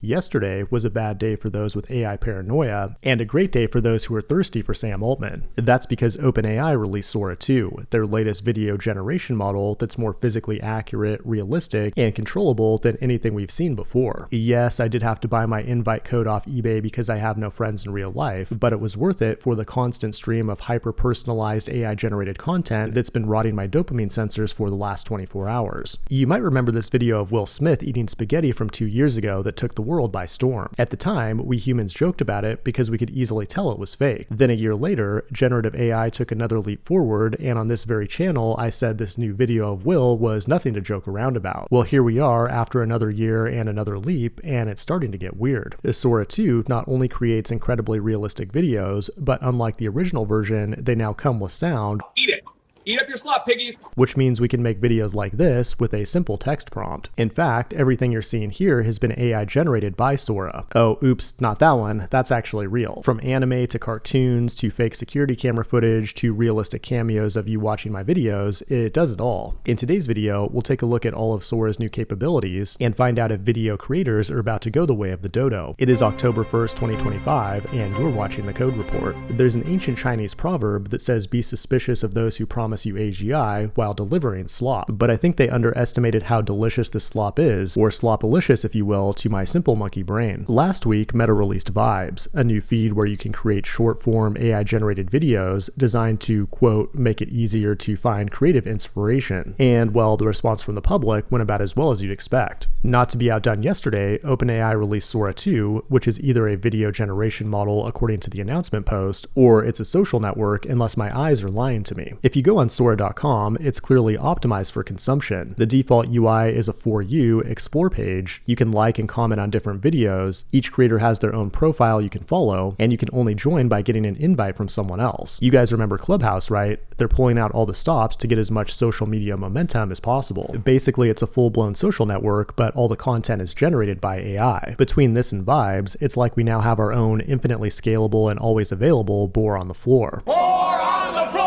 Yesterday was a bad day for those with AI paranoia, and a great day for those who are thirsty for Sam Altman. That's because OpenAI released Sora 2, their latest video generation model that's more physically accurate, realistic, and controllable than anything we've seen before. Yes, I did have to buy my invite code off eBay because I have no friends in real life, but it was worth it for the constant stream of hyper-personalized AI-generated content that's been rotting my dopamine sensors for the last 24 hours. You might remember this video of Will Smith eating spaghetti from 2 years ago that took the world by storm. At the time, we humans joked about it because we could easily tell it was fake. Then a year later, generative AI took another leap forward, and on this very channel, I said this new video of Will was nothing to joke around about. Well, here we are after another year and another leap, and it's starting to get weird. Sora 2 not only creates incredibly realistic videos, but unlike the original version, they now come with sound. Eat it! Eat up your slop, piggies! Which means we can make videos like this with a simple text prompt. In fact, everything you're seeing here has been AI generated by Sora. Oh, oops, not that one. That's actually real. From anime to cartoons to fake security camera footage to realistic cameos of you watching my videos, it does it all. In today's video, we'll take a look at all of Sora's new capabilities and find out if video creators are about to go the way of the dodo. It is October 1st, 2025, and you're watching the Code Report. There's an ancient Chinese proverb that says be suspicious of those who promise you AGI while delivering slop, but I think they underestimated how delicious this slop is, or slopalicious if you will, to my simple monkey brain. Last week, Meta released Vibes, a new feed where you can create short-form AI-generated videos designed to, quote, make it easier to find creative inspiration. And, well, the response from the public went about as well as you'd expect. Not to be outdone yesterday, OpenAI released Sora 2, which is either a video generation model according to the announcement post, or it's a social network unless my eyes are lying to me. If you go on Sora.com, it's clearly optimized for consumption. The default UI is a For You explore page. You can like and comment on different videos. Each creator has their own profile you can follow, and you can only join by getting an invite from someone else. You guys remember Clubhouse, right? They're pulling out all the stops to get as much social media momentum as possible. Basically, it's a full-blown social network, but all the content is generated by AI. Between this and Vibes, it's like we now have our own infinitely scalable and always available boar on the floor. Boar on the floor!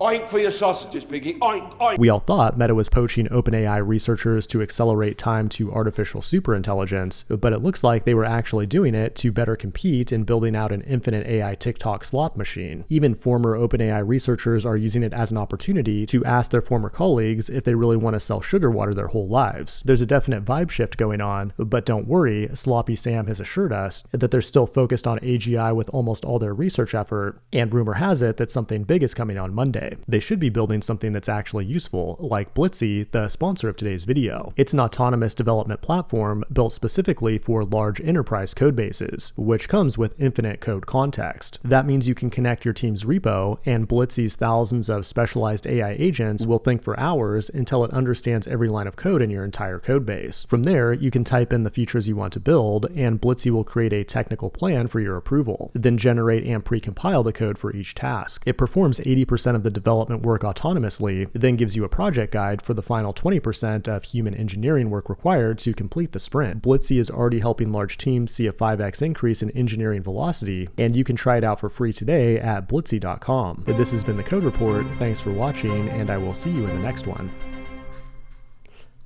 Oink for your sausages, piggy. Oink, oink. We all thought Meta was poaching OpenAI researchers to accelerate time to artificial superintelligence, but it looks like they were actually doing it to better compete in building out an infinite AI TikTok slop machine. Even former OpenAI researchers are using it as an opportunity to ask their former colleagues if they really want to sell sugar water their whole lives. There's a definite vibe shift going on, but don't worry, Sloppy Sam has assured us that they're still focused on AGI with almost all their research effort, and rumor has it that something big is coming on Monday. They should be building something that's actually useful, like Blitzy, the sponsor of today's video. It's an autonomous development platform built specifically for large enterprise code bases, which comes with infinite code context. That means you can connect your team's repo, and Blitzy's thousands of specialized AI agents will think for hours until it understands every line of code in your entire code base. From there, you can type in the features you want to build, and Blitzy will create a technical plan for your approval, then generate and precompile the code for each task. It performs 80% of the development work autonomously, then gives you a project guide for the final 20% of human engineering work required to complete the sprint. Blitzy is already helping large teams see a 5x increase in engineering velocity, and you can try it out for free today at blitzy.com. This has been the Code Report. Thanks for watching, and I will see you in the next one.